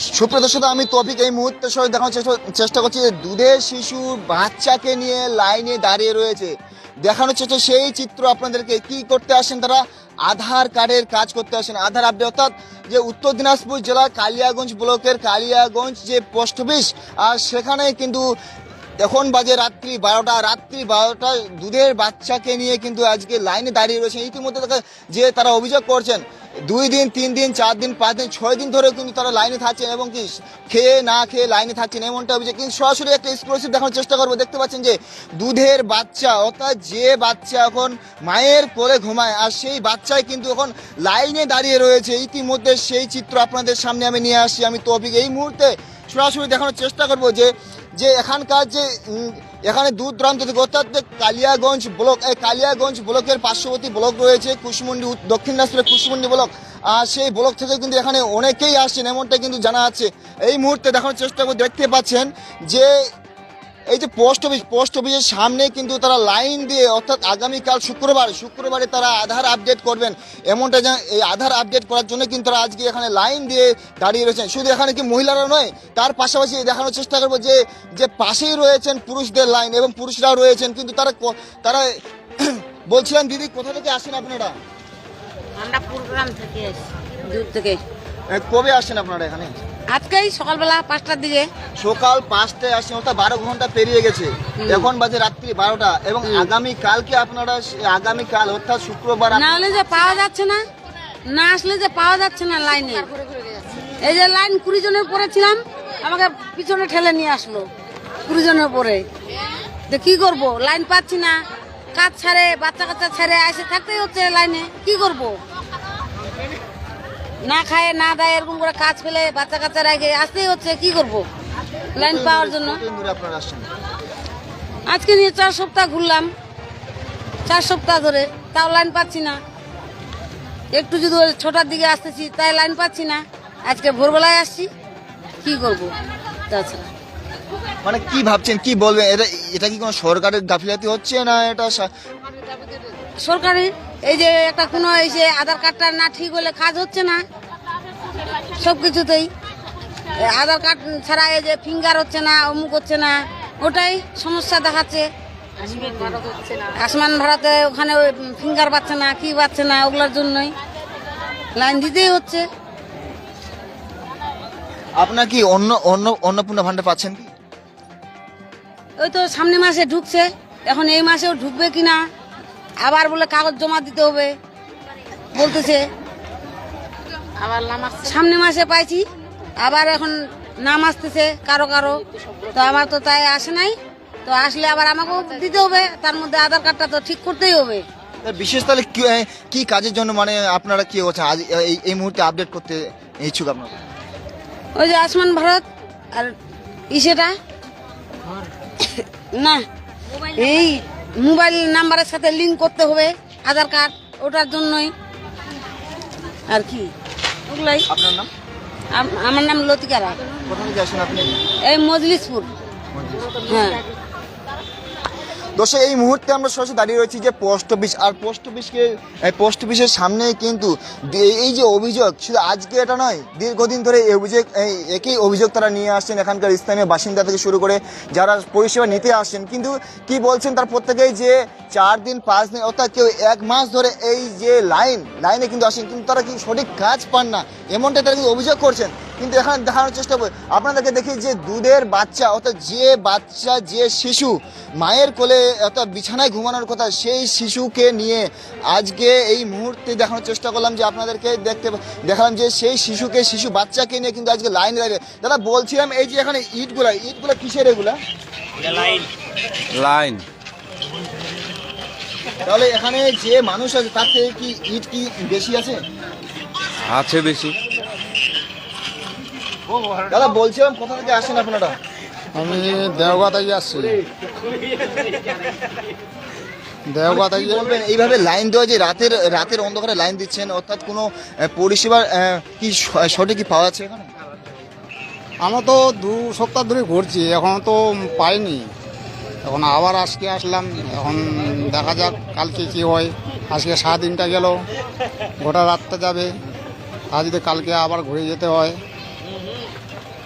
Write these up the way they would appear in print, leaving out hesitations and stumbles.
সুপ্রিয় দর্শক, আমি তৌফিক এই মুহূর্তে সবাই দেখানোর চেষ্টা করছি যে দুধের শিশু বাচ্চাকে নিয়ে লাইনে দাঁড়িয়ে রয়েছে। দেখানোর চেষ্টা সেই চিত্র আপনাদেরকে। কি করতে আসেন তারা? আধার কার্ডের কাজ করতে আসেন, আধার আপডেট। অর্থাৎ যে উত্তর দিনাজপুর জেলার কালিয়াগঞ্জ ব্লকের কালিয়াগঞ্জ যে পোস্ট অফিস, আর সেখানে কিন্তু এখন বাজে রাত্রি 12টা দুধের বাচ্চাকে নিয়ে কিন্তু আজকে লাইনে দাঁড়িয়ে রয়েছে। ইতিমধ্যে যে তারা অভিযোগ করছেন 2 দিন 3 দিন 4 দিন 5 দিন 6 দিন ধরে কিন্তু তারা লাইনে থাকছেন এবং কি খেয়ে না খেয়ে লাইনে থাকছেন, এমনটা অভিযোগ। কিন্তু সরাসরি একটা এক্সক্লুসিভ দেখানোর চেষ্টা করবো। দেখতে পাচ্ছেন যে দুধের বাচ্চা, অর্থাৎ যে বাচ্চা এখন মায়ের কোলে ঘুমায়, আর সেই বাচ্চাই কিন্তু এখন লাইনে দাঁড়িয়ে রয়েছে। ইতিমধ্যে সেই চিত্র আপনাদের সামনে আমি নিয়ে আসছি। আমি তৌফিক এই মুহূর্তে সরাসরি দেখানোর চেষ্টা করবো যে এখানকার যে এখানে দূর দূরান্ত থেকে, অর্থাৎ কালিয়াগঞ্জ ব্লক, এই কালিয়াগঞ্জ ব্লকের পার্শ্ববর্তী ব্লক রয়েছে কুশমুন্ডি, দক্ষিণ দিনাজপুরের কুশমুন্ডি ব্লক। আর সেই ব্লক থেকে কিন্তু এখানে অনেকেই আসছেন, এমনটা কিন্তু জানা আছে। এই মুহূর্তে দেখানোর চেষ্টা করে দেখতে পাচ্ছেন যে এই যে পোস্ট অফিসের সামনে কিন্তু তারা লাইন দিয়ে, অর্থাৎ আগামীকাল শুক্রবারে তারা আধার আপডেট করবেন, এমনটা এই আধার আপডেট করার জন্য কিন্তু তারা আজকে এখানে লাইন দিয়ে দাঁড়িয়ে রয়েছেন। শুধু এখানে কি মহিলারা নয়, তার পাশাপাশি দেখানোর চেষ্টা করবো যে পাশেই রয়েছেন পুরুষদের লাইন, এবং পুরুষরাও রয়েছেন। কিন্তু তারা বলছিলাম, দিদি কোথা থেকে আসেন আপনারা? আমরা পুরগ্রাম থেকে আসি, দূর থেকে। কবে আসেন আপনারা এখানে? আজকেই সকালবেলা 5টার দিকে। সকাল 5টায় আসেন, অর্থাৎ 12 ঘন্টা পেরিয়ে গেছে। এখন বাজে রাত্রি 12টা, এবং আগামীকালকে আপনারা, আগামীকাল অর্থাৎ শুক্রবার না হলে যে পাওয়া যাচ্ছে না, না আসলে যে পাওয়া যাচ্ছে না লাইনে। এই যে লাইন 20 জনের পরে ছিলাম, আমাকে পিছনে ঠেলে নিয়ে আসলো 20 জনের পরে। তো কি করব, লাইন পাচ্ছি না, কাজ ছাড়ে বাচ্চা কাচ্চা ছেড়ে এসে থাকতেই হচ্ছে লাইনে। কি করব, না খায় না দেয়, এরকম করে কাজ ফেলে বাচ্চা কাচ্চা রেখে আসতেই হচ্ছে। কি করব লাইন পাওয়ার জন্য? আপনারা আসছেন? আজকে নিয়ে 4 সপ্তাহ ঘুরলাম, 4 সপ্তাহ ধরে, তাও লাইন পাচ্ছি না। একটু যদি 6টার দিকে আসতেছি, তাই লাইন পাচ্ছি না। আজকে ভোরবেলায় আসছি, কি করব তাছাড়া? মানে কি ভাবছেন, কি বলবেন? এটা কি কোনো সরকারের গাফিলতি হচ্ছে, না এটা সরকারি এই যে একটা কোনো এই যে আধার কার্ডটা না ঠিক হলে কাজ হচ্ছে না সব কিছুতেই। আধার কার্ড ছাড়া এই যে ফিঙ্গার হচ্ছে না, অমুক হচ্ছে না, ওটাই সমস্যা দেখাচ্ছে। আসমান ভাড়াতে ওখানে ওই ফিঙ্গার পাচ্ছে না, কি পাচ্ছে না, ওগুলোর জন্যই লাইন দিতেই হচ্ছে। আপনার কি অন্নপূর্ণা ভান্ডার পাচ্ছেন কি? ওই তো সামনে মাসে ঢুকছে, এখন এই মাসেও ঢুকবে কিনা, আবার বলে কাগজ জমা দিতে হবে বলতেছে। আবার সামনে মাসে পাইছি, আবার এখন নাম আসতেছে কারো কারো। তো আমার তো তাই আসে নাই, তো আসলে আবার আমাকেও দিতে হবে। তার মধ্যে আধার কার্ডটা তো ঠিক করতেই হবে। বিশেষ তাহলে কি কাজের জন্য, মানে আপনারা কি হচ্ছে আজ এই মুহূর্তে আপডেট করতে ইচ্ছুক আপনারা? ওই যে আয়ুষ্মান ভারত আর ইসেটা না, এই মোবাইল নাম্বারের সাথে লিঙ্ক করতে হবে আধার কার্ড, ওটার জন্যই আর কি ওগুলাই। আপনার নাম? আমার নাম লতিকা রায়। কোথা থেকে আসেন আপনি? এই মজলিসপুর। হ্যাঁ দর্শক, এই মুহূর্তে আমরা সরাসরি দাঁড়িয়ে রয়েছি যে পোস্ট অফিস, আর পোস্ট অফিসের সামনে কিন্তু এই যে অভিযোগ, শুধু আজকে এটা নয়, দীর্ঘদিন ধরে একই অভিযোগ তারা নিয়ে আসছেন এখানকার স্থানীয় বাসিন্দা থেকে শুরু করে যারা পরিষেবা নিতে আসছেন। কিন্তু কি বলছেন তার প্রত্যেকেই যে 4 দিন 5 দিন, অর্থাৎ কেউ 1 মাস ধরে এই যে লাইনে কিন্তু আসেন, কিন্তু তারা কি সঠিক কাজ পান না, এমনটা তারা কিন্তু অভিযোগ করছেন। কিন্তু এখানে দেখানোর চেষ্টা করি আপনাদেরকে, দেখি যে দুধের বাচ্চা, অর্থাৎ যে শিশু মায়ের কোলে, অর্থাৎ বিছানায় ঘুমানোর কথা, সেই শিশুকে নিয়ে আজকে এই মুহূর্তে দেখানোর চেষ্টা করলাম, যে আপনাদেরকে দেখালাম যে সেই শিশু বাচ্চাকে নিয়ে কিন্তু আজকে লাইনে দাঁড়িয়ে। দাদা বলছিলাম, এই যে এখানে ইটগুলা কিসের এগুলা? লাইন। তাহলে এখানে যে মানুষ আছে তার থেকে কি ইট কি বেশি আছে? বেশি। দাদা বলছিলাম, কোথা থেকে আসেন আপনারা? আমি দেওগাঁ থেকে আসছি। দেওগাঁ থেকে। বলবেন এইভাবে লাইন দেওয়া, যে রাতের অন্ধকারে লাইন দিচ্ছেন, অর্থাৎ কোনো পরিষেবা কি সঠিক কি পাওয়া যাচ্ছে এখানে? আমরা তো 2 সপ্তাহ ধরে ঘুরছি, এখনো তো পাইনি। এখন আবার আজকে আসলাম, এখন দেখা যাক কালকে কি হয়। আজকে সারাদিনটা গেল, গোটা রাতটা যাবে, আর যদি কালকে আবার ঘুরে যেতে হয়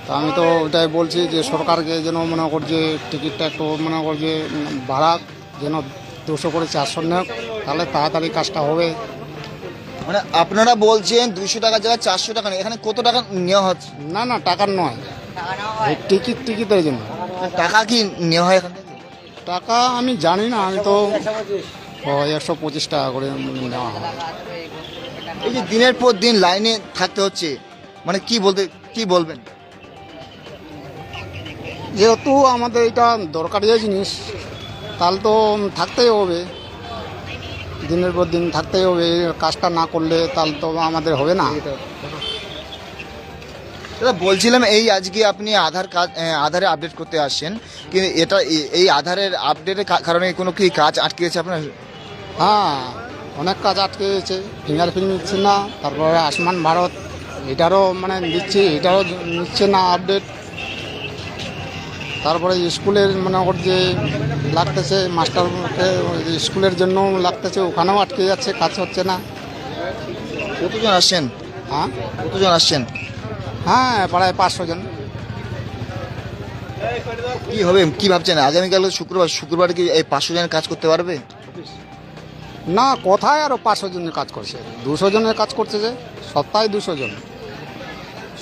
তা আমি তো ওটাই বলছি যে সরকারকে যেন মনে করছে টিকিটটা একটু মনে করছে বাড়াক, যেন 200 করে 400 নেক, তাহলে তাড়াতাড়ি কাজটা হবে। মানে আপনারা বলছেন 200 টাকার জায়গায় 400 টাকা নেই, এখানে কত টাকা নেওয়া হচ্ছে? না না, টাকার নয়, এই টিকিটের জন্য। টাকা কি নেওয়া হয় এখান থেকে? টাকা আমি জানি না, আমি তো 125 টাকা করে নেওয়া হয়। এই যে দিনের পর দিন লাইনে থাকতে হচ্ছে, মানে কি বলবেন? যেহেতু আমাদের এটা দরকারি জিনিস, তাহলে তো থাকতেই হবে, দিনের পর দিন থাকতেই হবে। কাজটা না করলে তাহলে তো আমাদের হবে না। দাদা বলছিলাম, এই আজকে আপনি আধারে আপডেট করতে আসছেন, কিন্তু এই আধারের আপডেটের কারণে কোনো কি কাজ আটকে গেছে আপনার? হ্যাঁ, অনেক কাজ আটকে গেছে, ফিঙ্গারপ্রিন্ট নিচ্ছে না, তারপরে আয়ুষ্মান ভারত এটারও মানে দিচ্ছে, এটারও নিচ্ছে না আপডেট। তারপরে স্কুলের মনে কর যে লাগতেছে, মাস্টারকে স্কুলের জন্য লাগতেছে, ওখানেও আটকে যাচ্ছে, কাজ হচ্ছে না। কতজন আসছেন? হ্যাঁ কতজন আসছেন? হ্যাঁ, প্রায় 500 জন। কি হবে, কি ভাবছেন আগামীকাল শুক্রবার কি এই 500 জনের কাজ করতে পারবে? না, কোথায় আরও 500 জনের কাজ করছে, 200 জনের কাজ করছে, যে সপ্তাহে 200 জন,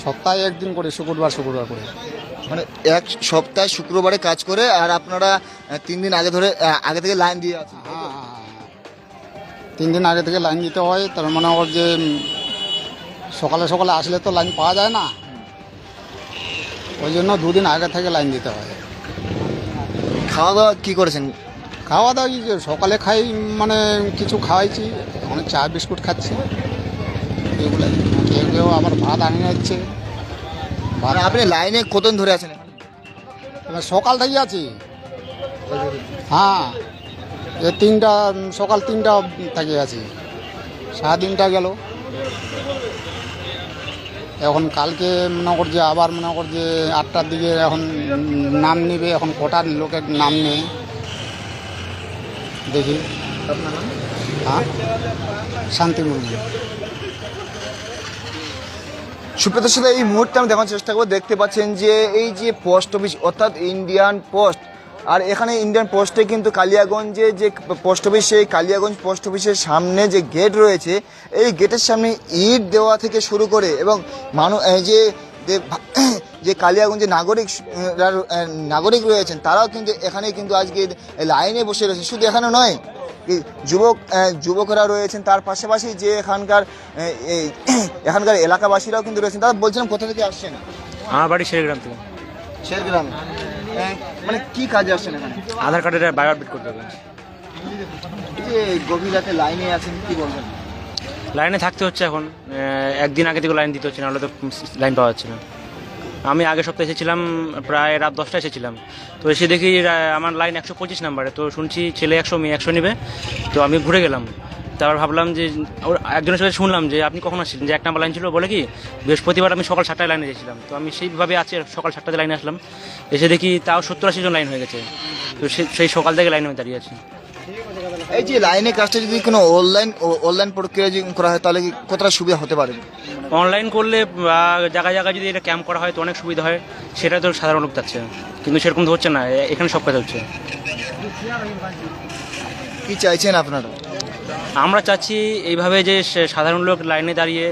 সপ্তাহে একদিন করে, শুক্রবার করে। মানে এক সপ্তাহে শুক্রবারে কাজ করে, আর আপনারা 3 দিন আগে থেকে লাইন দিয়ে আছেন। হ্যাঁ, 3 দিন আগে থেকে লাইন দিতে হয়। তার মনে হয় যে সকালে আসলে তো লাইন পাওয়া যায় না, ওই জন্য 2 দিন আগে থেকে লাইন দিতে হয়। খাওয়া দাওয়া কি করেছেন? খাওয়া দাওয়া কি সকালে খাই, মানে কিছু খাওয়াইছি, অনেক চা বিস্কুট খাচ্ছি, এগুলো। কেউ আবার ভাত আনিয়ে যাচ্ছে। মানে আপনি লাইনে কতদিন ধরে আছেন? এবার সকাল থেকে আছি। হ্যাঁ, সকাল 3টা থেকে আছি, সারাদিনটা গেল। এখন কালকে মনে করছে আবার মনে করছে 8টার দিকে এখন নাম নেবে, এখন কটার লোকের নাম নেই দেখি। হ্যাঁ, শান্তি মুরগি। সুপ্রিয় সাথে এই মুহূর্তে আমি দেখার চেষ্টা করবো, দেখতে পাচ্ছেন যে এই যে পোস্ট অফিস অর্থাৎ ইন্ডিয়ান পোস্ট, আর এখানে ইন্ডিয়ান পোস্টে কিন্তু কালিয়াগঞ্জে যে পোস্ট অফিস, সেই কালিয়াগঞ্জ পোস্ট অফিসের সামনে যে গেট রয়েছে, এই গেটের সামনে ইট দেওয়া থেকে শুরু করে, এবং মানুষ যে কালিয়াগঞ্জে নাগরিক রয়েছেন, তারাও কিন্তু এখানে কিন্তু আজকে লাইনে বসে রয়েছে। শুধু এখানে নয়, যুবকরা রয়েছেন, তার পাশাপাশি যে এখানকার এলাকাবাসীরাও কিন্তু রয়েছেন। তারা বলছিলাম কোথা থেকে আসছেন? আমার বাড়ি শেরগ্রাম থেকে। শেরগ্রাম, মানে কি কাজে আসছেন এখানে? আধার কার্ডের বায়ো আপডেট করতে হবে। যে গভীর রাতে লাইনে আছেন, কি বলবেন? লাইনে থাকতে হচ্ছে এখন, একদিন আগে থেকে লাইন দিতে হচ্ছে, নাহলে তো লাইন পাওয়া যাচ্ছে না। আমি আগের সপ্তাহে এসেছিলাম, প্রায় রাত 10টায় এসেছিলাম, তো এসে দেখি আমার লাইন 125 নাম্বারে। তো শুনছি ছেলে 100 মেয়ে 100 নেবে, তো আমি ঘুরে গেলাম। তারপর ভাবলাম যে একজনের সাথে শুনলাম যে আপনি কখন আসছিলেন, যে 1 নাম্বার লাইন ছিল, বলে কি বৃহস্পতিবার আমি সকাল 7টায় লাইনে গেছিলাম। তো আমি সেইভাবে আছি, সকাল 7টাতে লাইনে আসলাম, এসে দেখি তাও 70-80 জন লাইন হয়ে গেছে। তো সেই সকাল থেকে লাইনে আমি দাঁড়িয়ে আছি। এই যে লাইনের কাজটা যদি কোনো অনলাইন প্রক্রিয়া যদি করা হয়, তাহলে কি কতটা সুবিধা হতে পারে? অনলাইন করলে বা জায়গায় জায়গায় যদি এটা ক্যাম্প করা হয় তো অনেক সুবিধা হয়, সেটা তো সাধারণ লোক যাচ্ছে, কিন্তু সেরকম তো হচ্ছে না, এখানে সব কাজ হচ্ছে। কি চাইছেন আপনারা? আমরা চাচ্ছি এইভাবে যে সাধারণ লোক লাইনে দাঁড়িয়ে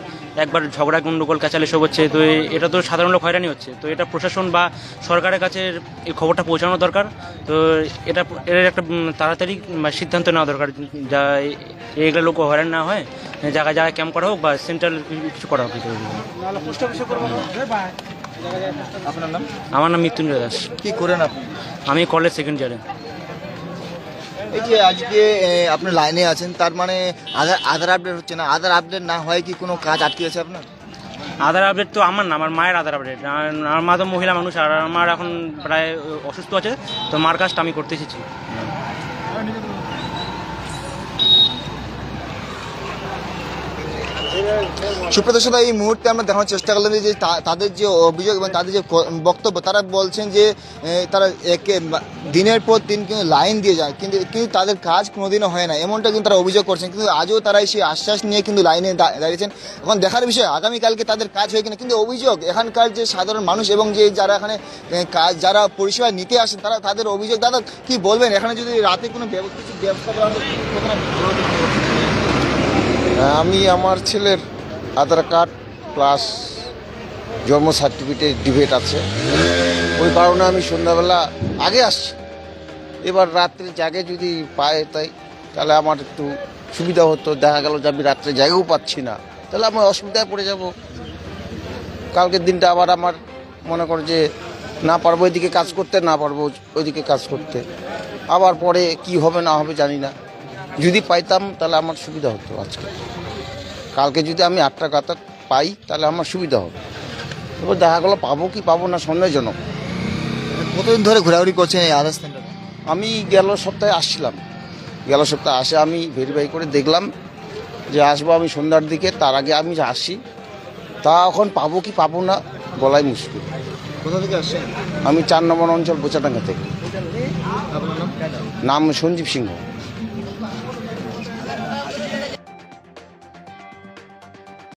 একবার ঝগড়া গণ্ডগোল কাচালে সব হচ্ছে, তো এটা তো সাধারণ লোক হয়রানি হচ্ছে। তো এটা প্রশাসন বা সরকারের কাছে এই খবরটা পৌঁছানো দরকার। তো এর একটা তাড়াতাড়ি সিদ্ধান্ত নেওয়া দরকার, যা এইগুলো লোক হয়রান না হয়, জায়গায় জায়গায় ক্যাম্প করা হোক বা সেন্ট্রাল কিছু করা হোক। আপনার নাম? আমার নাম মৃত্যুঞ্জয় দাস। কি করেন আপনি? আমি কলেজ সেকেন্ড ইয়ারে। এই যে আজকে আপনি লাইনে আছেন, তার মানে আধার আপডেট হচ্ছে না। আধার আপডেট না হয় কি কোনো কাজ আটকে আছে আপনার? আধার আপডেট তো আমার না, আমার মায়ের আধার আপডেট। আমার মা তো মহিলা মানুষ, আর আমার এখন প্রায় অসুস্থ আছে, তো মার কাজটা আমি করতে এসেছি। সুপ্রদর্শক, এই মুহূর্তে আমরা দেখানোর চেষ্টা করলাম যে তাদের যে অভিযোগ এবং তাদের যে বক্তব্য, তারা বলছেন যে তারা দিনের পর দিন কিন্তু লাইন দিয়ে যায়, কিন্তু তাদের কাজ কোনোদিনও হয় না, এমনটা কিন্তু তারা অভিযোগ করছেন। কিন্তু আজও তারা সেই আশ্বাস নিয়ে কিন্তু লাইনে দাঁড়িয়েছেন। এখন দেখার বিষয় আগামীকালকে তাদের কাজ হয় কিনা। কিন্তু অভিযোগ এখানকার যে সাধারণ মানুষ এবং যে যারা এখানে যারা পরিষেবা নিতে আসেন তাদের অভিযোগ। দাদা কি বলবেন, এখানে যদি রাতে কোনো কিছু ব্যবস্থা করা হয়? আমি আমার ছেলের আধার কার্ড প্লাস জন্ম সার্টিফিকেট ডিবেট আছে, ওই কারণে আমি সন্ধ্যাবেলা আগে আসছি। এবার রাত্রে জাগে যদি পাই তাহলে আমার একটু সুবিধা হতো। দেখা গেল যে আমি রাত্রে জায়গাও পাচ্ছি না, তাহলে আমি অসুবিধায় পড়ে যাব। কালকের দিনটা আবার আমার মনে করে যে না পারবো এদিকে কাজ করতে, না পারবো ওইদিকে কাজ করতে, আবার পরে কি হবে না হবে জানি না। যদি পাইতাম তাহলে আমার সুবিধা হতো। আজকে কালকে যদি আমি 8 টাকা পাই তাহলে আমার সুবিধা হবে। এবার দেখা গেলো পাবো কি পাবো না সন্দেহজনক। কতদিন ধরে ঘোরাঘুরি করছেন এই আধার সেন্টারে? আমি গেল সপ্তাহে আসছিলাম, গেল সপ্তাহে আসে আমি ভেরিফাই করে দেখলাম যে আসবো আমি সন্ধ্যার দিকে, তার আগে আমি আসি। তা এখন পাবো কি পাবো না বলাই মুশকিল। কোথা থেকে আসছেন? আমি 4 নম্বর অঞ্চল বোচাডাঙ্গা থেকে। নাম সঞ্জীব সিংহ।